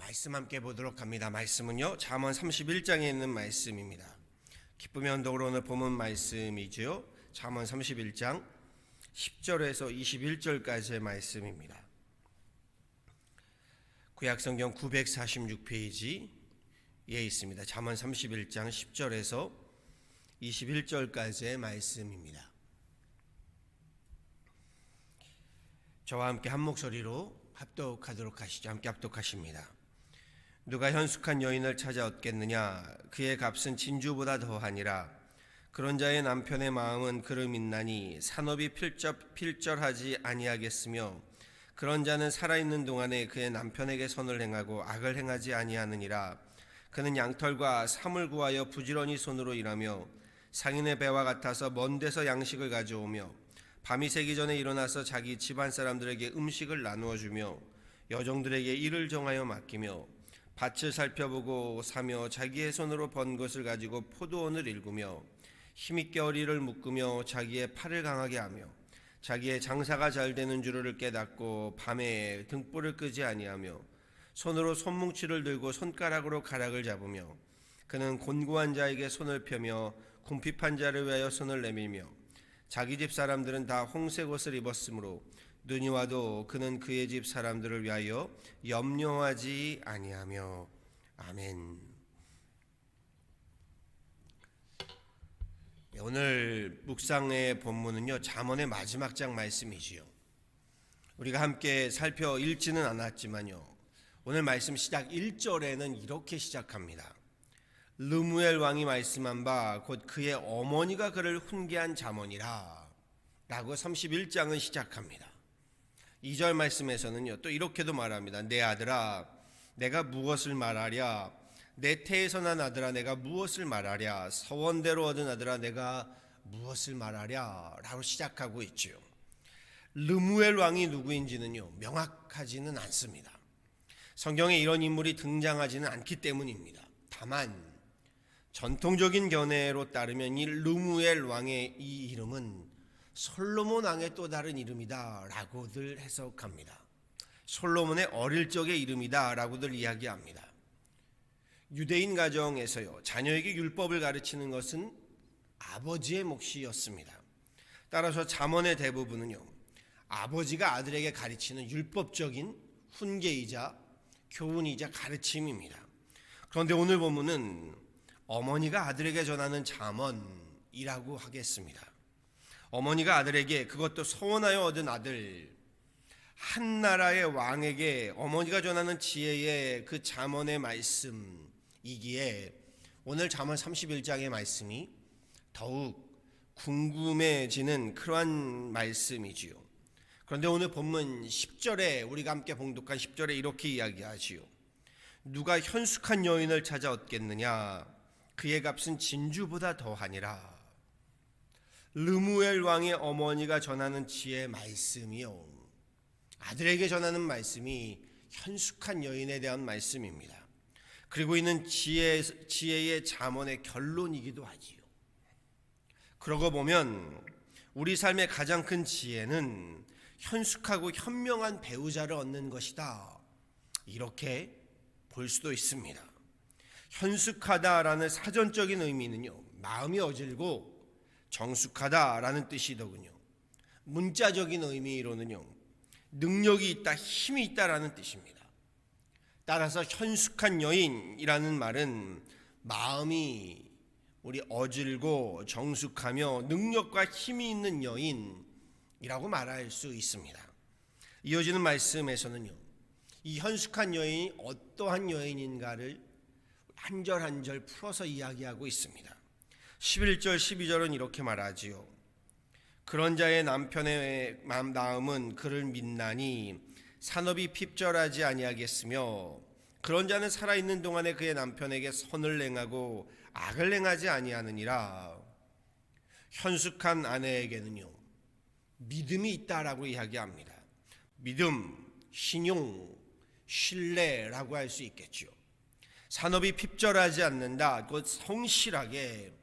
말씀 함께 보도록 합니다. 말씀은요, 잠언 31장에 있는 말씀입니다. 기쁨의 언덕으로 오늘 본문 말씀이죠. 잠언 31장 10절에서 21절까지의 말씀입니다. 구약성경 946페이지에 있습니다. 잠언 31장 10절에서 21절까지의 말씀입니다. 저와 함께 한 목소리로 합독하도록 하시죠. 함께 합독하십니다. 누가 현숙한 여인을 찾아 얻겠느냐? 그의 값은 진주보다 더하니라. 그런 자의 남편의 마음은 그를 믿나니 산업이 필절하지 아니하겠으며 그런 자는 살아있는 동안에 그의 남편에게 선을 행하고 악을 행하지 아니하느니라. 그는 양털과 삼을 구하여 부지런히 손으로 일하며 상인의 배와 같아서 먼 데서 양식을 가져오며 밤이 새기 전에 일어나서 자기 집안 사람들에게 음식을 나누어 주며 여종들에게 일을 정하여 맡기며 밭을 살펴보고 사며 자기의 손으로 번 것을 가지고 포도원을 일구며 힘있게 어리를 묶으며 자기의 팔을 강하게 하며 자기의 장사가 잘 되는 줄을 깨닫고 밤에 등불을 끄지 아니하며 손으로 손뭉치를 들고 손가락으로 가락을 잡으며 그는 곤고한 자에게 손을 펴며 궁핍한 자를 위하여 손을 내밀며 자기 집 사람들은 다 홍색 옷을 입었으므로 눈이 와도 그는 그의 집 사람들을 위하여 염려하지 아니하며. 아멘. 오늘 묵상의 본문은요, 잠언의 마지막 장 말씀이지요. 우리가 함께 살펴 읽지는 않았지만요, 오늘 말씀 시작 1절에는 이렇게 시작합니다. 르무엘 왕이 말씀한 바 곧 그의 어머니가 그를 훈계한 잠언이라 라고 31장은 시작합니다. 2절 말씀에서는요, 또 이렇게도 말합니다. 내 아들아 내가 무엇을 말하랴? 내 태에서 난 아들아 내가 무엇을 말하랴? 서원대로 얻은 아들아 내가 무엇을 말하랴? 라고 시작하고 있죠. 르무엘 왕이 누구인지는요, 명확하지는 않습니다. 성경에 이런 인물이 등장하지는 않기 때문입니다. 다만 전통적인 견해로 따르면 이 르무엘 왕의 이 이름은 솔로몬 왕의 또 다른 이름이다 라고들 해석합니다. 솔로몬의 어릴 적의 이름이다 라고들 이야기합니다. 유대인 가정에서요, 자녀에게 율법을 가르치는 것은 아버지의 몫이었습니다. 따라서 잠언의 대부분은요, 아버지가 아들에게 가르치는 율법적인 훈계이자 교훈이자 가르침입니다. 그런데 오늘 본문은 어머니가 아들에게 전하는 잠언이라고 하겠습니다. 어머니가 아들에게, 그것도 서원하여 얻은 아들, 한 나라의 왕에게 어머니가 전하는 지혜의 그 잠언의 말씀이기에 오늘 잠언 31장의 말씀이 더욱 궁금해지는 그러한 말씀이지요. 그런데 오늘 본문 10절에 우리가 함께 봉독한 10절에 이렇게 이야기하지요. 누가 현숙한 여인을 찾아 얻겠느냐? 그의 값은 진주보다 더하니라. 르무엘 왕의 어머니가 전하는 지혜의 말씀이요, 아들에게 전하는 말씀이 현숙한 여인에 대한 말씀입니다. 그리고 이는 지혜의 잠언의 결론이기도 하지요. 그러고 보면 우리 삶의 가장 큰 지혜는 현숙하고 현명한 배우자를 얻는 것이다, 이렇게 볼 수도 있습니다. 현숙하다라는 사전적인 의미는요, 마음이 어질고 정숙하다라는 뜻이더군요. 문자적인 의미로는요, 능력이 있다, 힘이 있다라는 뜻입니다. 따라서 현숙한 여인이라는 말은 마음이 우리 어질고 정숙하며 능력과 힘이 있는 여인이라고 말할 수 있습니다. 이어지는 말씀에서는요, 이 현숙한 여인이 어떠한 여인인가를 한 절 한 절 풀어서 이야기하고 있습니다. 11절 12절은 이렇게 말하지요. 그런 자의 남편의 마음은 그를 믿나니 산업이 핍절하지 아니하겠으며 그런 자는 살아있는 동안에 그의 남편에게 선을 행하고 악을 행하지 아니하느니라. 현숙한 아내에게는요, 믿음이 있다라고 이야기합니다. 믿음, 신용, 신뢰라고 할 수 있겠죠. 산업이 핍절하지 않는다, 곧 성실하게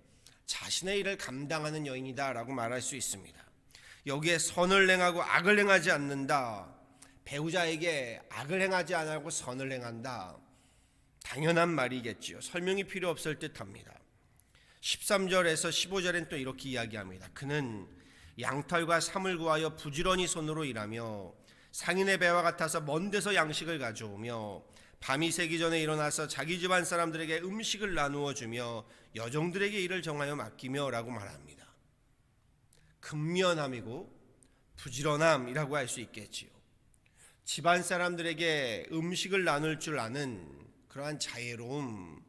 자신의 일을 감당하는 여인이다라고 말할 수 있습니다. 여기에 선을 행하고 악을 행하지 않는다, 배우자에게 악을 행하지 않고 선을 행한다, 당연한 말이겠지요. 설명이 필요 없을 듯합니다. 13절에서 15절엔 또 이렇게 이야기합니다. 그는 양털과 삼을 구하여 부지런히 손으로 일하며 상인의 배와 같아서 먼 데서 양식을 가져오며 밤이 새기 전에 일어나서 자기 집안 사람들에게 음식을 나누어 주며 여종들에게 일을 정하여 맡기며 라고 말합니다. 근면함이고 부지런함이라고 할 수 있겠지요. 집안 사람들에게 음식을 나눌 줄 아는 그러한 자애로움,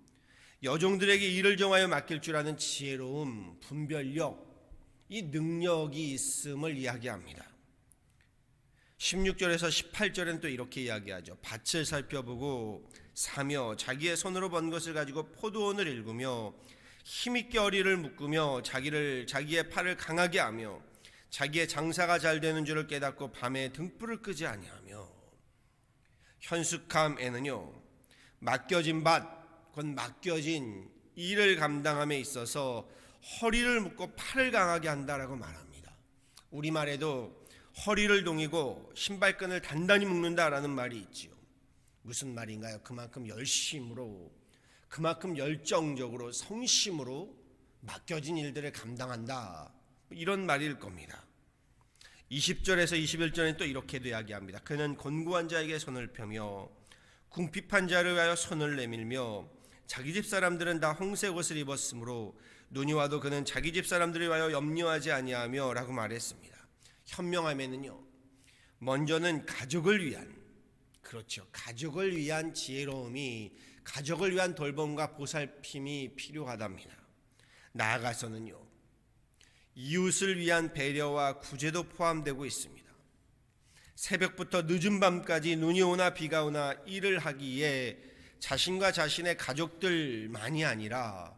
여종들에게 일을 정하여 맡길 줄 아는 지혜로움, 분별력, 이 능력이 있음을 이야기합니다. 16절에서 18절은 또 이렇게 이야기하죠. 밭을 살펴보고 사며 자기의 손으로 번 것을 가지고 포도원을 일구며 힘있게 어리를 묶으며 자기의 팔을 강하게 하며 자기의 장사가 잘 되는 줄을 깨닫고 밤에 등불을 끄지 아니하며. 현숙함에는요, 맡겨진 밭, 곧 맡겨진 일을 감당함에 있어서 허리를 묶고 팔을 강하게 한다라고 말합니다. 우리말에도 허리를 동이고 신발끈을 단단히 묶는다라는 말이 있지요. 무슨 말인가요? 그만큼 열심으로, 그만큼 열정적으로, 성심으로 맡겨진 일들을 감당한다, 이런 말일 겁니다. 20절에서 21절에 또 이렇게도 이야기합니다. 그는 곤고한 자에게 손을 펴며 궁핍한 자를 위하여 손을 내밀며 자기 집 사람들은 다 홍색 옷을 입었으므로 눈이 와도 그는 자기 집 사람들을 위하여 염려하지 아니하며 라고 말했습니다. 현명함에는요, 먼저는 가족을 위한, 그렇죠, 가족을 위한 지혜로움이, 가족을 위한 돌봄과 보살핌이 필요하답니다. 나아가서는요, 이웃을 위한 배려와 구제도 포함되고 있습니다. 새벽부터 늦은 밤까지 눈이 오나 비가 오나 일을 하기에 자신과 자신의 가족들만이 아니라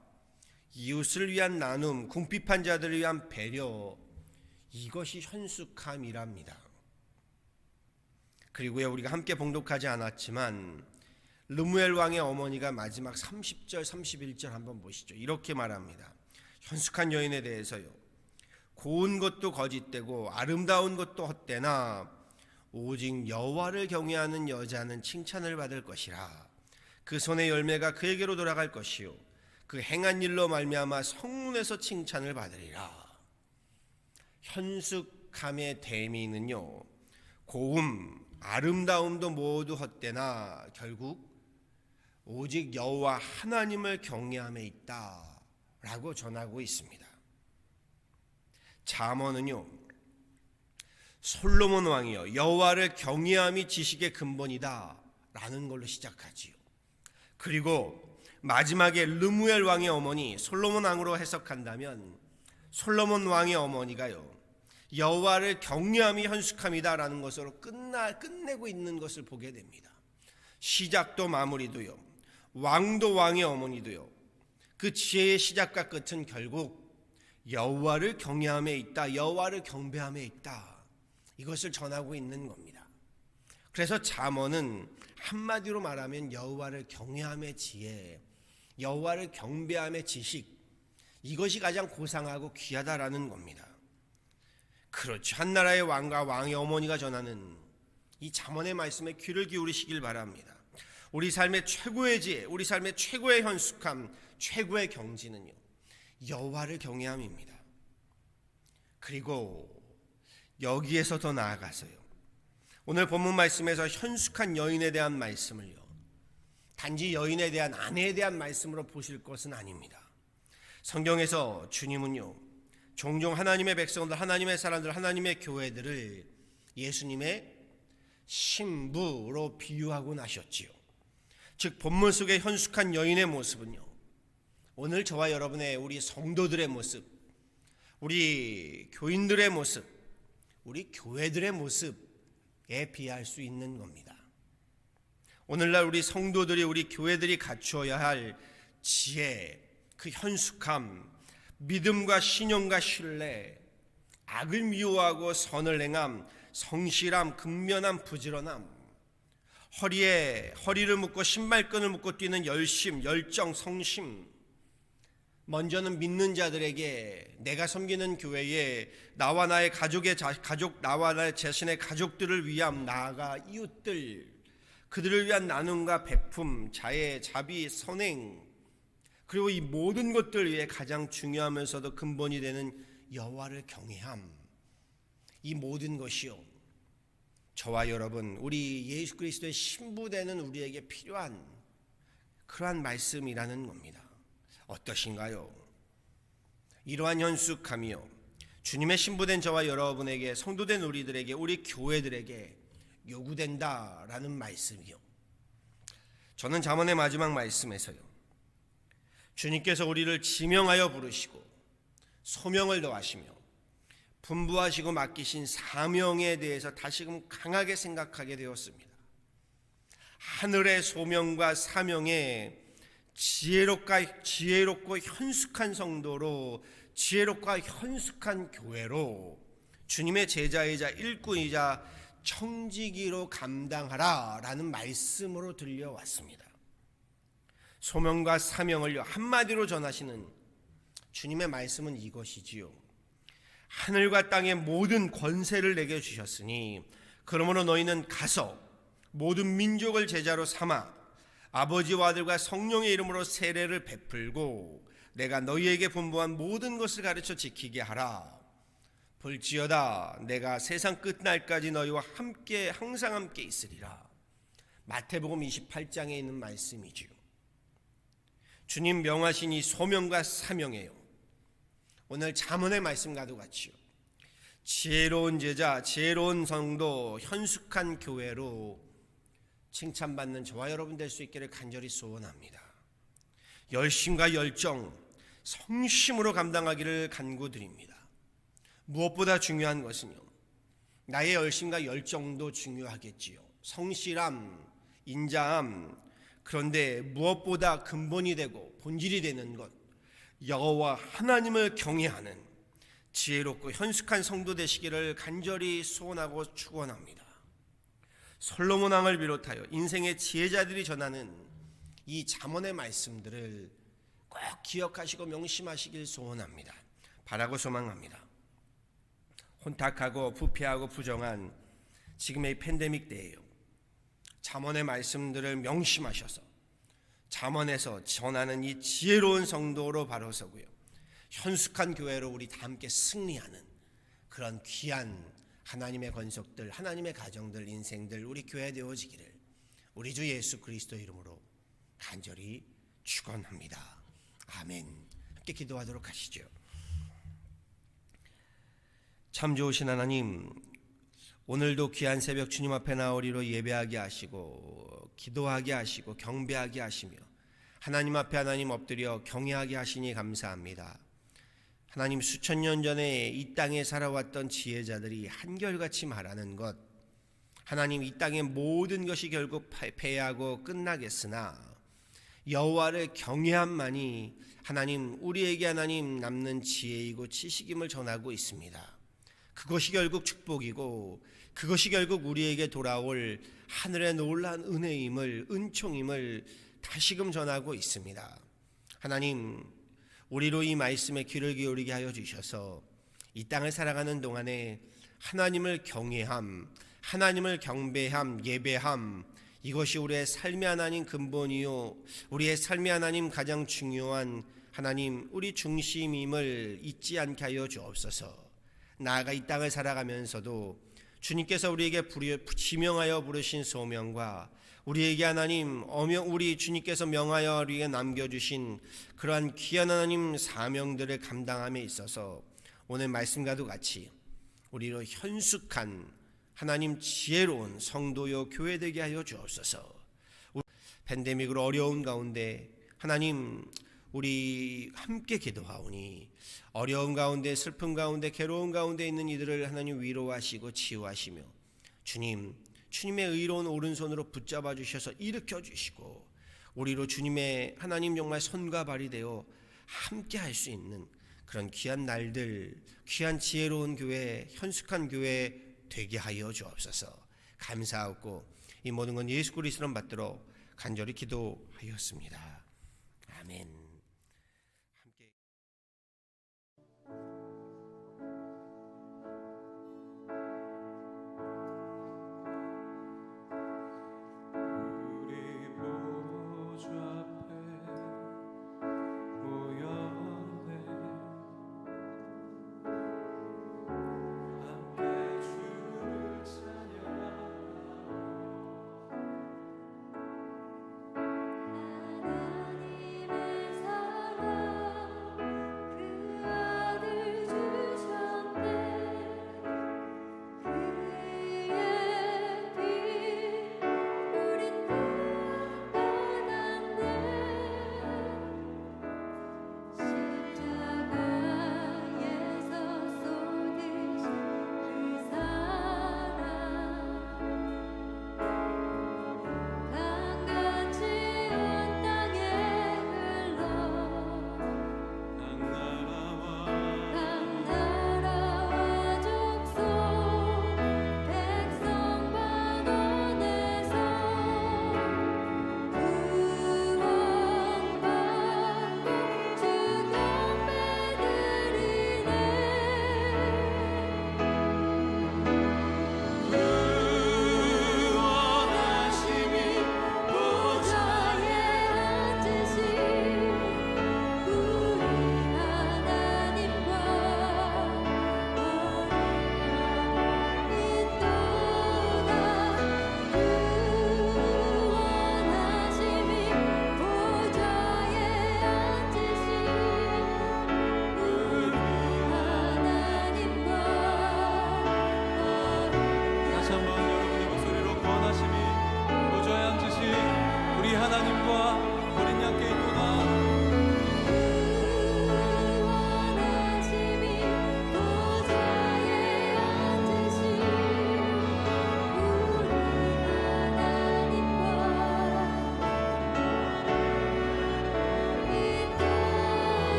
이웃을 위한 나눔, 궁핍한 자들을 위한 배려, 이것이 현숙함이랍니다. 그리고요, 우리가 함께 봉독하지 않았지만 르무엘 왕의 어머니가 마지막 30절, 31절 한번 보시죠. 이렇게 말합니다. 현숙한 여인에 대해서요, 고운 것도 거짓되고 아름다운 것도 헛되나 오직 여호와를 경외하는 여자는 칭찬을 받을 것이라. 그 손의 열매가 그에게로 돌아갈 것이요 그 행한 일로 말미암아 성문에서 칭찬을 받으리라. 현숙함의 대미는요, 고움, 아름다움도 모두 헛되나 결국 오직 여호와 하나님을 경외함에 있다라고 전하고 있습니다. 잠언은요, 솔로몬 왕이요 여호와를 경외함이 지식의 근본이다라는 걸로 시작하지요. 그리고 마지막에 르무엘 왕의 어머니 솔로몬 왕으로 해석한다면 솔로몬 왕의 어머니가요, 여호와를 경외함이 현숙함이다라는 것으로 끝내고 있는 것을 보게 됩니다. 시작도 마무리도요, 왕도 왕의 어머니도요, 그 지혜의 시작과 끝은 결국 여호와를 경외함에 있다, 여호와를 경배함에 있다, 이것을 전하고 있는 겁니다. 그래서 잠언은 한마디로 말하면 여호와를 경외함의 지혜, 여호와를 경배함의 지식, 이것이 가장 고상하고 귀하다라는 겁니다. 그렇죠. 한나라의 왕과 왕의 어머니가 전하는 이 잠언의 말씀에 귀를 기울이시길 바랍니다. 우리 삶의 최고의 지혜, 우리 삶의 최고의 현숙함, 최고의 경지는요, 여호와를 경외함입니다. 그리고 여기에서 더 나아가서요, 오늘 본문 말씀에서 현숙한 여인에 대한 말씀을요, 단지 여인에 대한, 아내에 대한 말씀으로 보실 것은 아닙니다. 성경에서 주님은요, 종종 하나님의 백성들, 하나님의 사람들, 하나님의 교회들을 예수님의 신부로 비유하고 나셨지요. 즉 본문 속의 현숙한 여인의 모습은요, 오늘 저와 여러분의, 우리 성도들의 모습, 우리 교인들의 모습, 우리 교회들의 모습에 비할 수 있는 겁니다. 오늘날 우리 성도들이, 우리 교회들이 갖추어야 할 지혜, 그 현숙함, 믿음과 신용과 신뢰, 악을 미워하고 선을 행함, 성실함, 근면함, 부지런함, 허리를 묶고 신발끈을 묶고 뛰는 열심, 열정, 성심, 먼저는 믿는 자들에게, 내가 섬기는 교회에 나와 나의 가족, 나와 나의 자신의 가족들을 위함, 나아가 이웃들, 그들을 위한 나눔과 베품, 자애, 자비, 선행, 그리고 이 모든 것들 위해 가장 중요하면서도 근본이 되는 여호와를 경외함, 이 모든 것이요, 저와 여러분, 우리 예수 그리스도의 신부되는 우리에게 필요한 그러한 말씀이라는 겁니다. 어떠신가요? 이러한 현숙함이요, 주님의 신부된 저와 여러분에게, 성도된 우리들에게, 우리 교회들에게 요구된다라는 말씀이요. 저는 잠언의 마지막 말씀에서요, 주님께서 우리를 지명하여 부르시고 소명을 더하시며 분부하시고 맡기신 사명에 대해서 다시금 강하게 생각하게 되었습니다. 하늘의 소명과 사명에 지혜롭고 현숙한 성도로, 지혜롭고 현숙한 교회로 주님의 제자이자 일꾼이자 청지기로 감당하라 라는 말씀으로 들려왔습니다. 소명과 사명을 한마디로 전하시는 주님의 말씀은 이것이지요. 하늘과 땅의 모든 권세를 내게 주셨으니 그러므로 너희는 가서 모든 민족을 제자로 삼아 아버지와 아들과 성령의 이름으로 세례를 베풀고 내가 너희에게 분부한 모든 것을 가르쳐 지키게 하라. 볼지어다 내가 세상 끝날까지 너희와 함께 항상 함께 있으리라. 마태복음 28장에 있는 말씀이지요. 주님 명하신 이 소명과 사명이에요. 오늘 잠언의 말씀과도 같이요, 지혜로운 제자, 지혜로운 성도, 현숙한 교회로 칭찬받는 저와 여러분 될 수 있기를 간절히 소원합니다. 열심과 열정, 성심으로 감당하기를 간구드립니다. 무엇보다 중요한 것은요, 나의 열심과 열정도 중요하겠지요. 성실함, 인자함, 그런데 무엇보다 근본이 되고 본질이 되는 것, 여호와 하나님을 경외하는 지혜롭고 현숙한 성도 되시기를 간절히 소원하고 축원합니다. 솔로몬 왕을 비롯하여 인생의 지혜자들이 전하는 이 잠언의 말씀들을 꼭 기억하시고 명심하시길 소원합니다. 바라고 소망합니다. 혼탁하고 부패하고 부정한 지금의 팬데믹 때에요, 잠언의 말씀들을 명심하셔서 잠언에서 전하는 이 지혜로운 성도로 바로 서고요, 현숙한 교회로 우리 다 함께 승리하는 그런 귀한 하나님의 권속들, 하나님의 가정들, 인생들, 우리 교회 되어지기를 우리 주 예수 그리스도 이름으로 간절히 축원합니다. 아멘. 함께 기도하도록 하시죠. 참 좋으신 하나님, 오늘도 귀한 새벽 주님 앞에 나오리로 예배하게 하시고 기도하게 하시고 경배하게 하시며 하나님 앞에 하나님 엎드려 경외하게 하시니 감사합니다. 하나님, 수천 년 전에 이 땅에 살아왔던 지혜자들이 한결같이 말하는 것, 하나님, 이 땅의 모든 것이 결국 패하고 끝나겠으나 여호와를 경외함만이 하나님 우리에게 하나님 남는 지혜이고 지식임을 전하고 있습니다. 그것이 결국 축복이고 그것이 결국 우리에게 돌아올 하늘의 놀라운 은혜임을, 은총임을 다시금 전하고 있습니다. 하나님, 우리로 이 말씀에 귀를 기울이게 하여 주셔서 이 땅을 살아가는 동안에 하나님을 경외함, 하나님을 경배함, 예배함, 이것이 우리의 삶의 하나님 근본이요, 우리의 삶의 하나님 가장 중요한 하나님 우리 중심임을 잊지 않게 하여 주옵소서. 나아가 이 땅을 살아가면서도 주님께서 우리에게 지명하여 부르신 소명과 우리에게 하나님 우리 주님께서 명하여 우리에게 남겨주신 그러한 귀한 하나님 사명들을 감당함에 있어서 오늘 말씀과도 같이 우리로 현숙한 하나님 지혜로운 성도요 교회 되게 하여 주옵소서. 팬데믹으로 어려운 가운데 하나님 우리 함께 기도하오니 어려운 가운데, 슬픔 가운데, 괴로운 가운데 있는 이들을 하나님 위로하시고 치유하시며 주님의 의로운 오른손으로 붙잡아 주셔서 일으켜 주시고 우리로 주님의 하나님 정말 손과 발이 되어 함께 할 수 있는 그런 귀한 날들, 귀한 지혜로운 교회, 현숙한 교회 되게 하여 주옵소서. 감사하고 이 모든 건 예수 그리스도를 받들어 간절히 기도하였습니다. 아멘.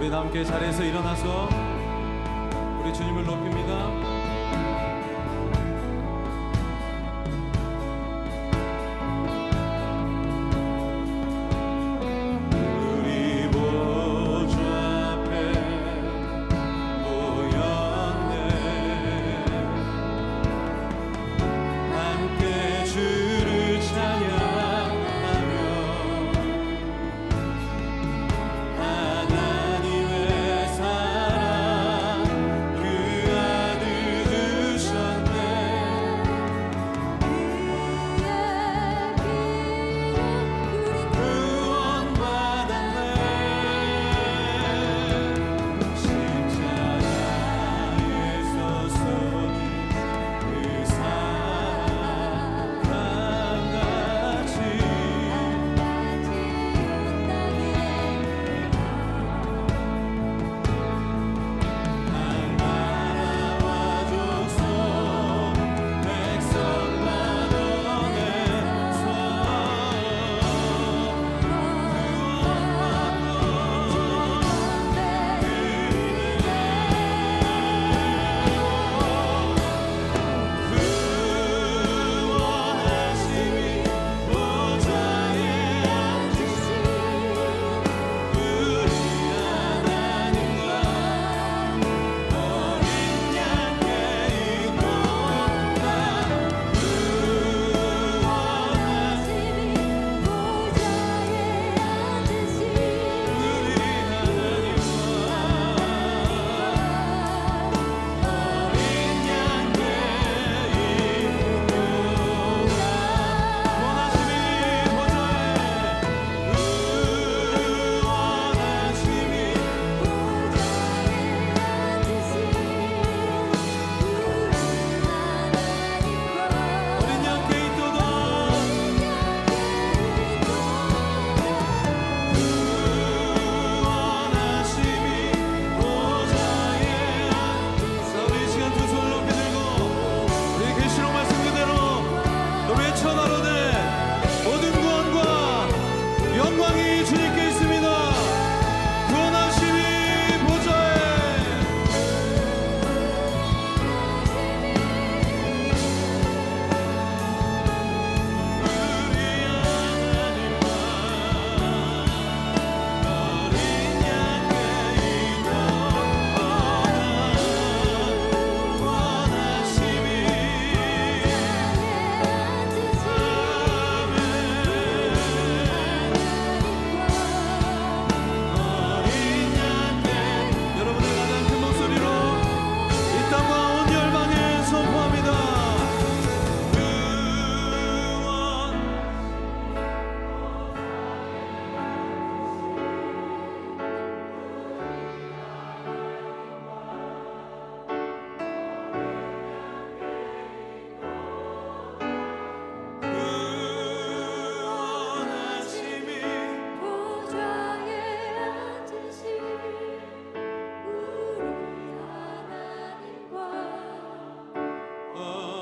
우리 다 함께 자리에서 일어나서 우리 주님을 높입니다.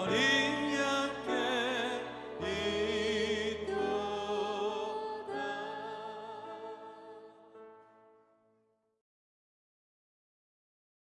우리